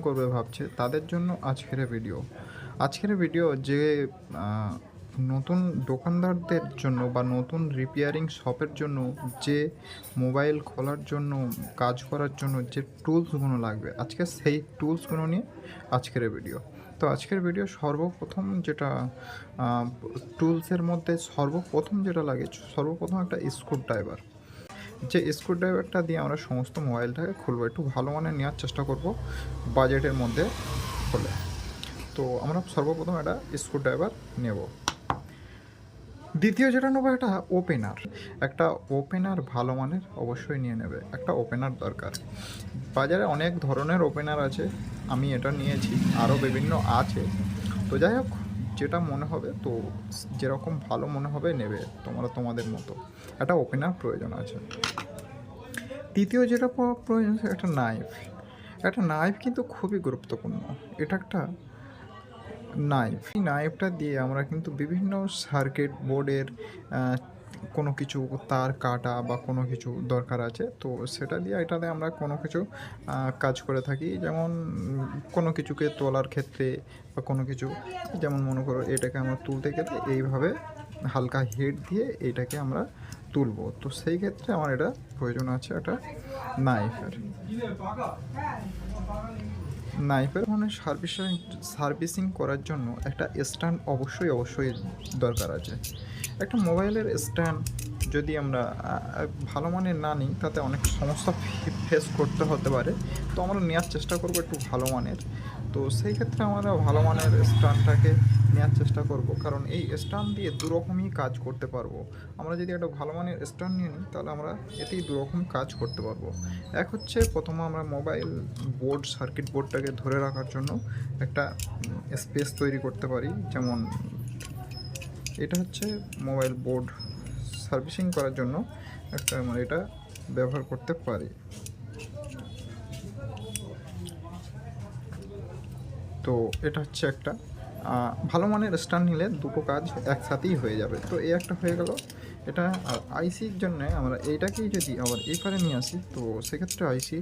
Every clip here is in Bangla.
করবে ভাবছে তাদের জন্য আজকের ভিডিও যে নতুন দোকানদারদের জন্য বা নতুন রিপেয়ারিং শপের জন্য যে মোবাইল খোলার জন্য কাজ করার জন্য যে টুলসগুলো লাগবে আজকে সেই টুলসগুলো নিয়ে আজকের ভিডিও। তো আজকের ভিডিও সর্বপ্রথম যেটা টুলসের মধ্যে সর্বপ্রথম যেটা লাগে সর্বপ্রথম একটা স্ক্রুড্রাইভার। যে স্ক্রুড্রাইভারটা দিয়ে আমরা সমস্ত মোবাইলটাকে খুলবো, একটু ভালো মানের নেওয়ার চেষ্টা করব বাজেটের মধ্যে হলে। তো আমরা সর্বপ্রথম একটা স্ক্রুড্রাইভার নেব। দ্বিতীয় যেটা নেবো একটা ওপেনার ভালো মানের অবশ্যই নিয়ে নেবে। একটা ওপেনার দরকার। বাজারে অনেক ধরনের ওপেনার আছে, আমি এটা নিয়েছি, আরও বিভিন্ন আছে। তো যাই হোক, যেটা মনে হবে, তো যেরকম ভালো মনে হবে নেবে, তোমরা তোমাদের মতো। একটা ওপেনার প্রয়োজন আছে। তৃতীয় যেটা প্রয়োজন আছে একটা নাইফ কিন্তু খুবই গুরুত্বপূর্ণ। এটা একটা এই নাইফটা দিয়ে আমরা কিন্তু বিভিন্ন সার্কিট বোর্ডের কোনো কিছু তার কাটা বা কোনো কিছু দরকার আছে, তো সেটা দিয়ে এটাতে আমরা কোনো কিছু কাজ করে থাকি। যেমন কোনো কিছুকে তোলার ক্ষেত্রে বা কোনো কিছু, যেমন মনে করো এটাকে আমরা তুলতে গেলে এইভাবে হালকা হিট দিয়ে এইটাকে আমরা তুলবো, তো সেই ক্ষেত্রে আমার এটা প্রয়োজন আছে একটা নাইফের মানে সার্ভিসিং করার জন্য একটা স্ট্যান্ড অবশ্যই দরকার আছে। একটা মোবাইলের স্ট্যান্ড যদি আমরা ভালো মানের না নিই, তাতে অনেক সমস্যা ফেস করতে হতে পারে। তো আমরা নেওয়ার চেষ্টা করবো একটু ভালো মানের। তো সেই ক্ষেত্রে আমরা ভালো মানের স্ট্যান্ডটাকে নেওয়ার চেষ্টা করব, কারণ এই স্ট্যান্ড দিয়ে দুরকমই কাজ করতে পারবো। আমরা যদি একটা ভালো মানের স্ট্যান্ড নিয়ে নিই, তাহলে আমরা এতেই দুরকম কাজ করতে পারবো। এক হচ্ছে প্রথমে আমরা মোবাইল বোর্ড সার্কিট বোর্ডটাকে ধরে রাখার জন্য একটা স্পেস তৈরি করতে পারি। যেমন এটা হচ্ছে মোবাইল বোর্ড সার্ভিসিং করার জন্য একটা আমরা এটা ব্যবহার করতে পারি। তো এটা হচ্ছে একটা ভালো মানের স্ট্যান্ড নিলে দুটো কাজ একসাথেই হয়ে যাবে। তো এই একটা হয়ে গেল এটা। আর আইসির জন্য আমরা এইটাকেই যদি আবার এই পারে নিয়ে আসি, তো সেক্ষেত্রে আইসি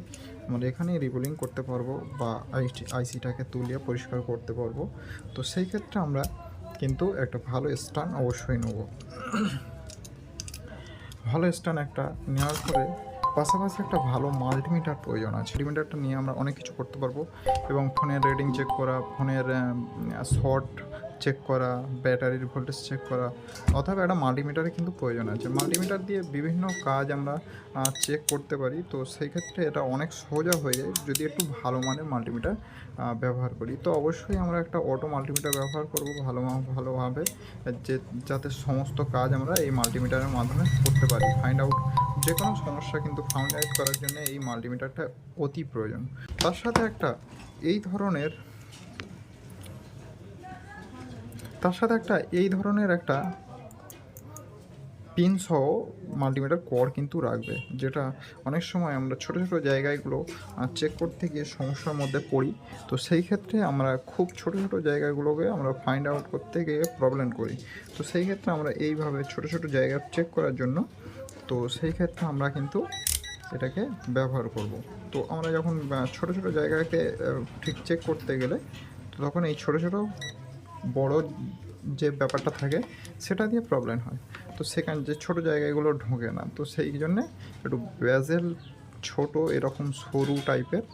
আমরা এখানেই রিবোলিং করতে পারবো বা আইসিটাকে তুলিয়ে পরিষ্কার করতে পারবো। তো সেই ক্ষেত্রে আমরা কিন্তু একটা ভালো স্ট্যান্ড অবশ্যই নেব। ভালো স্ট্যান্ড একটা নেওয়ার পরে পাশাপাশি একটা ভালো মাল্টিমিটার প্রয়োজন আছে। মাল্টিমিটারটা নিয়ে আমরা অনেক কিছু করতে পারবো, এবং ফোনের রেটিং চেক করা, ফোনের শর্ট চেক করা, ব্যাটারির ভোল্টেজ চেক করা, অথবা একটা মাল্টিমিটারে কিন্তু প্রয়োজন আছে। মাল্টিমিটার দিয়ে বিভিন্ন কাজ আমরা চেক করতে পারি। তো সেই ক্ষেত্রে এটা অনেক সোজা হয়ে যায় যদি একটু ভালো মানের মাল্টিমিটার ব্যবহার করি। তো অবশ্যই আমরা একটা অটো মাল্টিমিটার ব্যবহার করব ভালোভাবে, যাতে সমস্ত কাজ আমরা এই মাল্টিমিটারের মাধ্যমে করতে পারি। ফাইন্ড আউট যে কোনো সমস্যা কিন্তু ফাইন্ড আউট করার জন্য এই মাল্টিমিটারটা অতি প্রয়োজন। তার সাথে একটা এই ধরনের একটা পিন সহ মাল্টিমিটার কর্ড কিন্তু রাখবে, যেটা অনেক সময় আমরা ছোটো জায়গাগুলো চেক করতে গিয়ে সমস্যার মধ্যে পড়ি। তো সেই ক্ষেত্রে আমরা খুব ছোটো জায়গাগুলোকে আমরা ফাইন্ড আউট করতে গিয়ে প্রবলেম করি। তো সেই ক্ষেত্রে আমরা এইভাবে ছোটো জায়গা চেক করার জন্য, তো সেই ক্ষেত্রে আমরা কিন্তু এটাকে ব্যবহার করব। তো আমরা যখন ছোটো জায়গাকে ঠিক চেক করতে গেলে, তখন এই ছোটো বড় যে ব্যাপারটা থাকে সেটা দিয়ে প্রবলেম হয়। তো সেখানে যে ছোটো জায়গাগুলো ঢোকে না, তো সেই জন্যে একটু বেজেল ছোট এরকম সরু টাইপের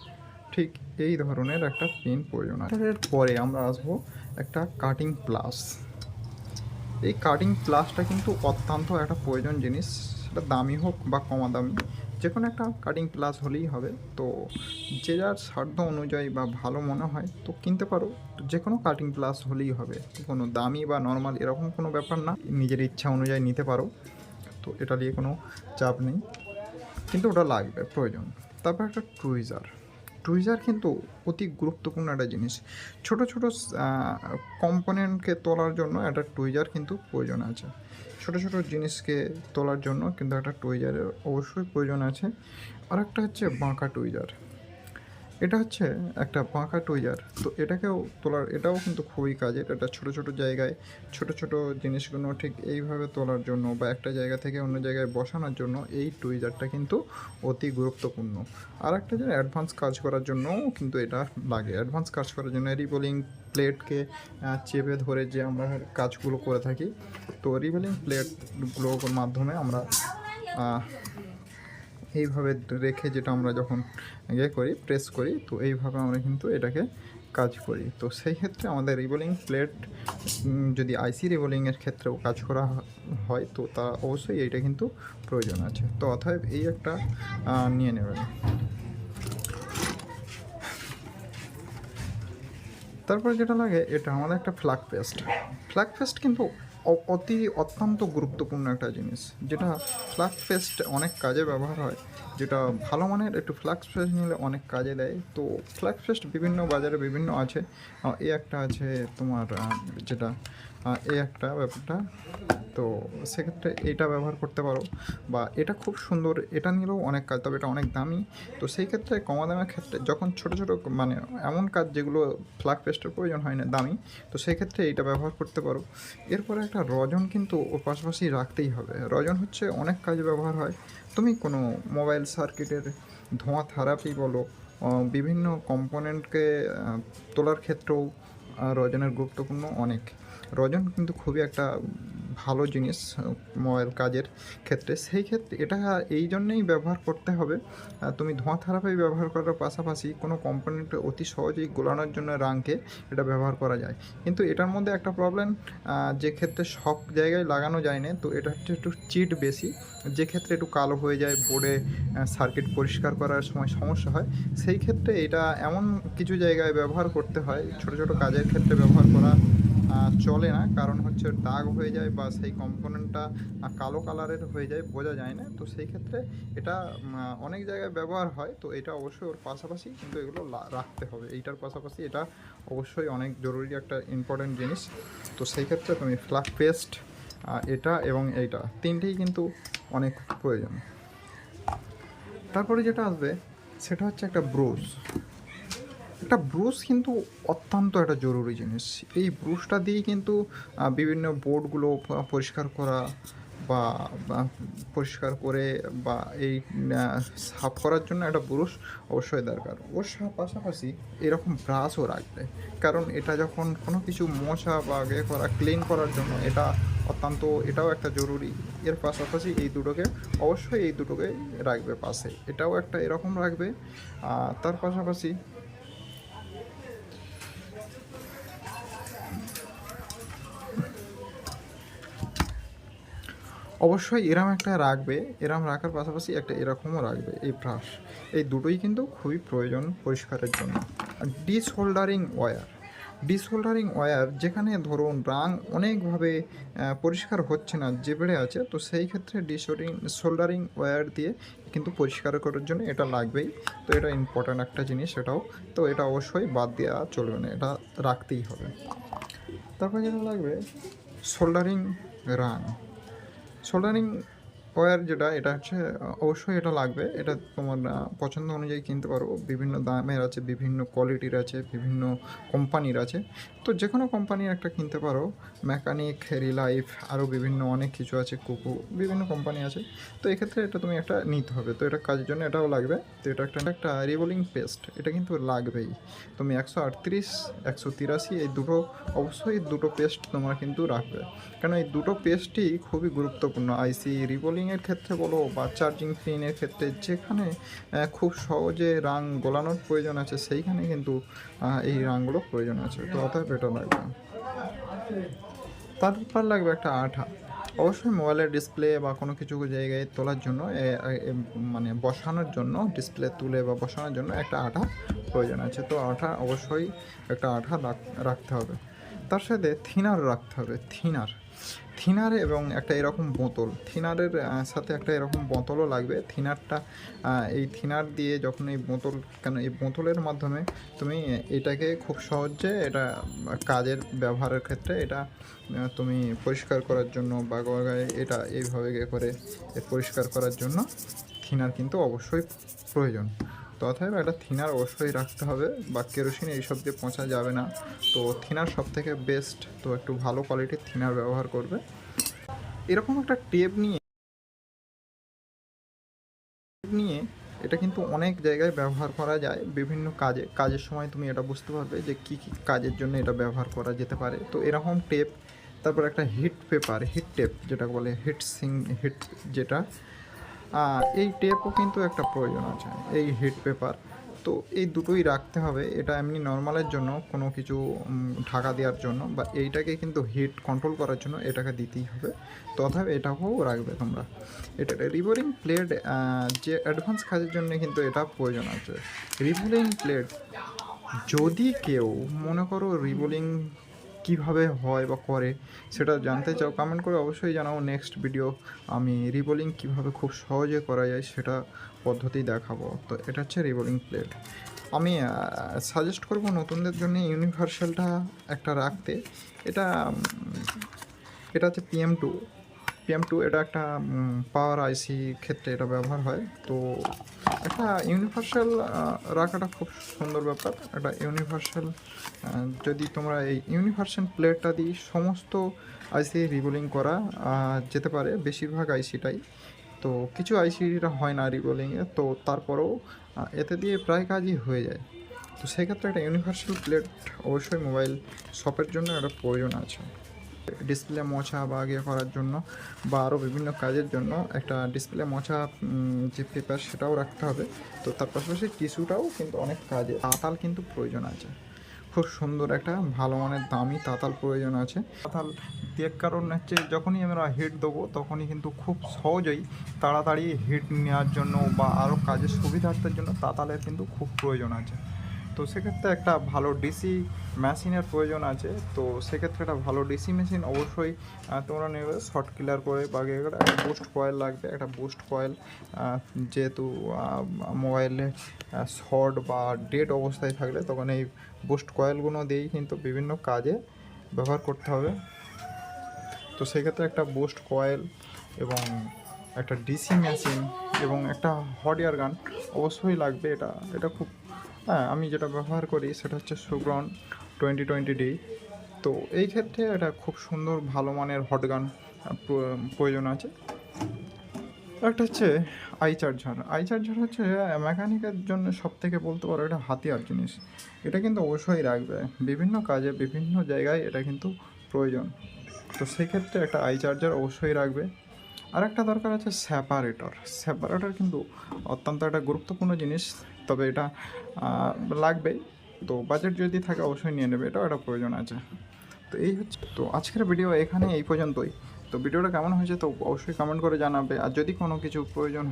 ঠিক এই ধরনের একটা পিন প্রয়োজন আছে। এরপরে আমরা আসবো একটা কাটিং প্লাস। এই কাটিং প্লাসটা কিন্তু অত্যন্ত একটা প্রয়োজন জিনিস, সেটা দামি হোক বা কমা দামি, যে কোনো একটা কাটিং প্লাস হলেই হবে। তো যে যার সাধ্য অনুযায়ী বা ভালো মনে হয় তো কিনতে পারো, যে কোনো কাটিং প্লাস হলেই হবে, কোনো দামি বা নর্মাল এরকম কোনো ব্যাপার না, নিজের ইচ্ছা অনুযায়ী নিতে পারো। তো এটা নিয়ে কোনো চাপ নেই, কিন্তু ওটা লাগবে প্রয়োজন। তারপর একটা টুইজার কিন্তু অতি গুরুত্বপূর্ণ একটা জিনিস। ছোটো কম্পোনেন্টকে তোলার জন্য একটা টুইজার কিন্তু প্রয়োজন আছে। ছোটো জিনিসকে তোলার জন্য কিন্তু একটা টুইজারের অবশ্যই প্রয়োজন আছে। আর একটা হচ্ছে বাঁকা টুইজার। এটা হচ্ছে একটা বাঁকা টুইজার। তো এটাকেও তোলার, এটাও কিন্তু খুবই কাজের। এটা ছোটো ছোটো জায়গায় ছোটো ছোটো জিনিসগুলো ঠিক এইভাবে তোলার জন্য বা একটা জায়গা থেকে অন্য জায়গায় বসানোর জন্য এই টুইজারটা কিন্তু অতি গুরুত্বপূর্ণ। আর একটা যে অ্যাডভান্স কাজ করার জন্যও কিন্তু এটা লাগে। অ্যাডভান্স কাজ করার জন্য রিবোলিং প্লেটকে চেপে ধরে যে আমরা কাজগুলো করে থাকি, তো রিবোলিং প্লেটগুলোর মাধ্যমে আমরা এইভাবে রেখে যেটা আমরা যখন করি, প্রেস করি, তো এইভাবে আমরা কিন্তু এটাকে কাজ করি। তো সেই ক্ষেত্রে আমাদের রিবোলিং প্লেট যদি আইসি রিবোলিংয়ের ক্ষেত্রেও কাজ করা হয়, তো তা অবশ্যই এইটা কিন্তু প্রয়োজন আছে। তো অতএব এই একটা নিয়ে নেবেন। তারপরে যেটা লাগে, এটা আমাদের একটা ফ্ল্যাগ পেস্ট। ফ্ল্যাগ পেস্ট কিন্তু অত্যন্ত গুরুত্বপূর্ণ একটা জিনিস, যেটা ফ্ল্যাগ পেস্ট অনেক কাজে ব্যবহার হয়। যেটা ভালো মানের একটু ফ্ল্যাগ পেস্ট নিলে অনেক কাজে দেয়। তো ফ্ল্যাগ পেস্ট বিভিন্ন বাজারে বিভিন্ন আছে। এই একটা আছে তোমার যেটা এই একটা ব্যাপারটা, তো সেক্ষেত্রে এইটা ব্যবহার করতে পারো, বা এটা খুব সুন্দর, এটা নিলেও অনেক কাজ, তবে এটা অনেক দামি। তো সেই ক্ষেত্রে কমা দামের ক্ষেত্রে যখন ছোটো ছোটো মানে এমন কাজ যেগুলো ফ্ল্যাগ পেস্টের প্রয়োজন হয় না দামি, তো সেই ক্ষেত্রে এইটা ব্যবহার করতে পারো। এরপরে একটা রজন কিন্তু ওর পাশাপাশি রাখতেই হবে। রজন হচ্ছে অনেক কাজে ব্যবহার হয়। তুমি কোনো মোবাইল সার্কিটের ধোঁয়া থেরাপি বলো, বিভিন্ন কম্পোনেন্টকে তোলার ক্ষেত্রেও রজনের গুরুত্বপূর্ণ অনেক। রজন কিন্তু খুবই একটা ভালো জিনিস মোবাইল কাজের ক্ষেত্রে। সেই ক্ষেত্রে এটা এই জন্যেই ব্যবহার করতে হবে, তুমি ধোঁয়া থেরাপি ব্যবহার করার পাশাপাশি কোনো কম্পোনেন্ট অতি সহজেই গোলানোর জন্য রাঙকে এটা ব্যবহার করা যায়। কিন্তু এটার মধ্যে একটা প্রবলেম, যে ক্ষেত্রে সব জায়গায় লাগানো যায় না, তো এটা হচ্ছে একটু চিট বেশি, যে ক্ষেত্রে একটু কালো হয়ে যায়, বোর্ডে সার্কিট পরিষ্কার করার সময় সমস্যা হয়। সেই ক্ষেত্রে এটা এমন কিছু জায়গায় ব্যবহার করতে হয়, ছোটো ছোটো কাজের ক্ষেত্রে ব্যবহার করা চলে না, কারণ হচ্ছে দাগ হয়ে যায় বা সেই কম্পোনেন্টটা কালো কালারের হয়ে যায়, বোঝা যায় না। তো সেই ক্ষেত্রে এটা অনেক জায়গায় ব্যবহার হয়। তো এটা অবশ্যই ওর পাশাপাশি কিন্তু এগুলো রাখতে হবে, এইটার পাশাপাশি এটা অবশ্যই অনেক জরুরি একটা ইম্পর্ট্যান্ট জিনিস। তো সেই ক্ষেত্রে তুমি ফ্ল্যাগ পেস্ট, এটা এবং এইটা তিনটেই কিন্তু অনেক প্রয়োজন। তারপরে যেটা আসবে সেটা হচ্ছে একটা ব্রুশ। একটা ব্রুশ কিন্তু অত্যন্ত একটা জরুরি জিনিস। এই ব্রুশটা দিয়েই কিন্তু বিভিন্ন বোর্ডগুলো পরিষ্কার করা বা পরিষ্কার করে বা এই সাফ করার জন্য একটা ব্রুশ অবশ্যই দরকার। ওর পাশাপাশি এরকম ব্রাশও রাখবে, কারণ এটা যখন কোনো কিছু মোছা বা করা ক্লিন করার জন্য এটা অত্যন্ত, এটাও একটা জরুরি। এর পাশাপাশি এই দুটোকে অবশ্যই রাখবে পাশে, এটাও একটা এরকম রাখবে। তার পাশাপাশি অবশ্যই এরম একটা রাখবে, এরম রাখার পাশাপাশি একটা এরকমও রাখবে, এই ব্রাশ। এই দুটোই কিন্তু খুবই প্রয়োজন পরিষ্কারের জন্য। ডিসহোল্ডারিং ওয়্যার যেখানে ধরুন রাং অনেকভাবে পরিষ্কার হচ্ছে না, জেবড়ে আছে, তো সেই ক্ষেত্রে সোল্ডারিং ওয়্যার দিয়ে কিন্তু পরিষ্কার করার জন্য এটা লাগবেই। তো এটা ইম্পর্ট্যান্ট একটা জিনিস এটাও। তো এটা অবশ্যই বাদ দেওয়া চলবে না, এটা রাখতেই হবে। তারপরে যেটা লাগবে সোল্ডারিং রাং। সোল্ডারিং ওয়্যার যেটা, এটা হচ্ছে অবশ্যই এটা লাগবে। এটা তোমার পছন্দ অনুযায়ী কিনতে পারো, বিভিন্ন দামের আছে, বিভিন্ন কোয়ালিটির আছে, বিভিন্ন কোম্পানির আছে। তো যে কোনো কোম্পানির একটা কিনতে পারো, মেকানিক, রিলাইফ, আরও বিভিন্ন অনেক কিছু আছে, কুকু, বিভিন্ন কোম্পানি আছে। তো এক্ষেত্রে এটা তুমি একটা নিতে হবে। তো এটা কাজের জন্য এটাও লাগবে। তো এটা একটা রিবোলিং পেস্ট, এটা কিন্তু লাগবেই। তুমি 138, 183 এই দুটো, অবশ্যই দুটো পেস্ট তোমরা কিন্তু রাখবে, কারণ এই দুটো পেস্টই খুবই গুরুত্বপূর্ণ আইসি রিবোলিংয়ের ক্ষেত্রে বলো বা চার্জিং পিনের ক্ষেত্রে, যেখানে খুব সহজে রাং গোলানোর প্রয়োজন আছে, সেইখানে কিন্তু এই রাংগুলো প্রয়োজন আছে। তো অতএব এটা লাগবে। তারপর লাগবে একটা আঠা। অবশ্যই মোবাইলের ডিসপ্লে বা কোনো কিছু জায়গায় তোলার জন্য মানে বসানোর জন্য, ডিসপ্লে তুলে বা বসানোর জন্য একটা আঠা প্রয়োজন আছে। তো আঠা অবশ্যই একটা আঠা রাখতে হবে। তার সাথে থিনার রাখতে হবে, থিনার এবং একটা এরকম বোতল, থিনারের সাথে একটা এরকম বোতলও লাগবে। থিনারটা, এই থিনার দিয়ে যখন এই বোতল, কেন এই বোতলের মাধ্যমে তুমি এটাকে খুব সহজে এটা কাজের ব্যবহারের ক্ষেত্রে এটা তুমি পরিষ্কার করার জন্য বা এটা এইভাবে করে পরিষ্কার করার জন্য থিনার কিন্তু অবশ্যই প্রয়োজন। তো অতএব একটা থিনার অবশ্যই রাখতে হবে, বা কেরোসিন এইসব দিয়ে পোঁছা যাবে না। তো থিনার সব থেকে বেস্ট, তো একটু ভালো কোয়ালিটির থিনার ব্যবহার করবে। এরকম একটা টেপ নিয়ে এটা কিন্তু অনেক জায়গায় ব্যবহার করা যায়, বিভিন্ন কাজের সময় তুমি এটা বুঝতে পারবে যে কী কী কাজের জন্য এটা ব্যবহার করা যেতে পারে। তো এরকম টেপ, তারপর একটা হিট টেপ যেটা বলে হিট যেটা, এই টেপও কিন্তু একটা প্রয়োজন আছে, এই হিট পেপার। তো এই দুটোই রাখতে হবে। এটা এমনি নর্মালের জন্য কোনো কিছু ঢাকা দেওয়ার জন্য, বা এইটাকে কিন্তু হিট কন্ট্রোল করার জন্য এটাকে দিতেই হবে। তথাপি এটাকেও রাখবে তোমরা। এটা রিবোলিং প্লেট যে অ্যাডভান্স কাজের জন্য কিন্তু এটা প্রয়োজন আছে। রিবোলিং প্লেট যদি কেউ মনে করো রিবোলিং কীভাবে হয় বা করে সেটা জানতে চাও, কমেন্ট করে অবশ্যই জানাও। নেক্সট ভিডিও আমি রিবোলিং কীভাবে খুব সহজে করা যায় সেটা পদ্ধতি দেখাবো। তো এটা হচ্ছে রিবোলিং প্লেট। আমি সাজেস্ট করব নতুনদের জন্য ইউনিভার্সালটা একটা রাখতে। এটা এটা হচ্ছে PM2। এটা একটা পাওয়ার আইসি ক্ষেত্রে এটা ব্যবহার হয়। তো একটা ইউনিভার্সাল রাখাটা খুব সুন্দর ব্যাপার। একটা ইউনিভার্সাল যদি তোমরা এই ইউনিভার্সাল প্লেটটা দিয়ে সমস্ত আইসি রিবোলিং করা যেতে পারে, বেশিরভাগ আইসিটাই। তো কিছু আইসিটা হয় না রিবোলিংয়ে, তো তারপরেও এতে দিয়ে প্রায় কাজই হয়ে যায়। তো সেক্ষেত্রে একটা ইউনিভার্সাল প্লেট অবশ্যই মোবাইল শপের জন্য একটা প্রয়োজন আছে। ডিসপ্লে মোছা বা ইয়ে করার জন্য, বা আরও বিভিন্ন কাজের জন্য একটা ডিসপ্লে মোছা যে পেপার সেটাও রাখতে হবে। তো তার পাশাপাশি টিস্যুটাও কিন্তু অনেক কাজে। তাতাল কিন্তু প্রয়োজন আছে, খুব সুন্দর একটা ভালো মানের দামি তাতাল প্রয়োজন আছে। তাতাল দেখ, কারণ হচ্ছে যখনই আমরা হিট দেবো তখনই কিন্তু খুব সহজেই তাড়াতাড়ি হিট নেওয়ার জন্য বা আরও কাজের সুবিধার্থের জন্য তাতালের কিন্তু খুব প্রয়োজন আছে। তো সেক্ষেত্রে একটা ভালো ডিসি মেশিনের প্রয়োজন আছে। তো সেক্ষেত্রে একটা ভালো ডিসি মেশিন অবশ্যই তোমরা নেবে, শর্ট কিলার করে, বা একটা বুস্ট কয়েল লাগবে। একটা বুস্ট কয়েল যেহেতু মোবাইলে শর্ট বা ডেড অবস্থায় থাকলে তখন এই বুস্ট কয়েলগুলো দিয়েই কিন্তু বিভিন্ন কাজে ব্যবহার করতে হবে। তো সেক্ষেত্রে একটা বুস্ট কয়েল এবং একটা ডিসি মেশিন এবং একটা হট এয়ার গান অবশ্যই লাগবে। এটা খুব আমি যেটা ব্যবহার করি সেটা হচ্ছে সুগ্রন 2020D। তো এই ক্ষেত্রে এটা খুব সুন্দর ভালো মানের হট গান প্রয়োজন আছে। একটা হচ্ছে আই চার্জার হচ্ছে মেকানিকের জন্য সব থেকে বলতে পারো এটা হাতিয়ার জিনিস। এটা কিন্তু অবশ্যই রাখবে, বিভিন্ন কাজে বিভিন্ন জায়গায় এটা কিন্তু প্রয়োজন। তো সেক্ষেত্রে একটা আই চার্জার অবশ্যই রাখবে। আর একটা দরকার আছে সেপারেটর কিন্তু অত্যন্ত একটা গুরুত্বপূর্ণ জিনিস, তবে এটা লাগবেই। তো বাজেট যদি থাকে অবশ্যই নিয়ে নেবে, এটাও একটা প্রয়োজন আছে। তো এই হচ্ছে, তো আজকের ভিডিও এখানে এই পর্যন্তই। তো ভিডিওটা কেমন হয়েছে তো অবশ্যই কমেন্ট করে জানাবে। আর যদি কোনো কিছু প্রয়োজন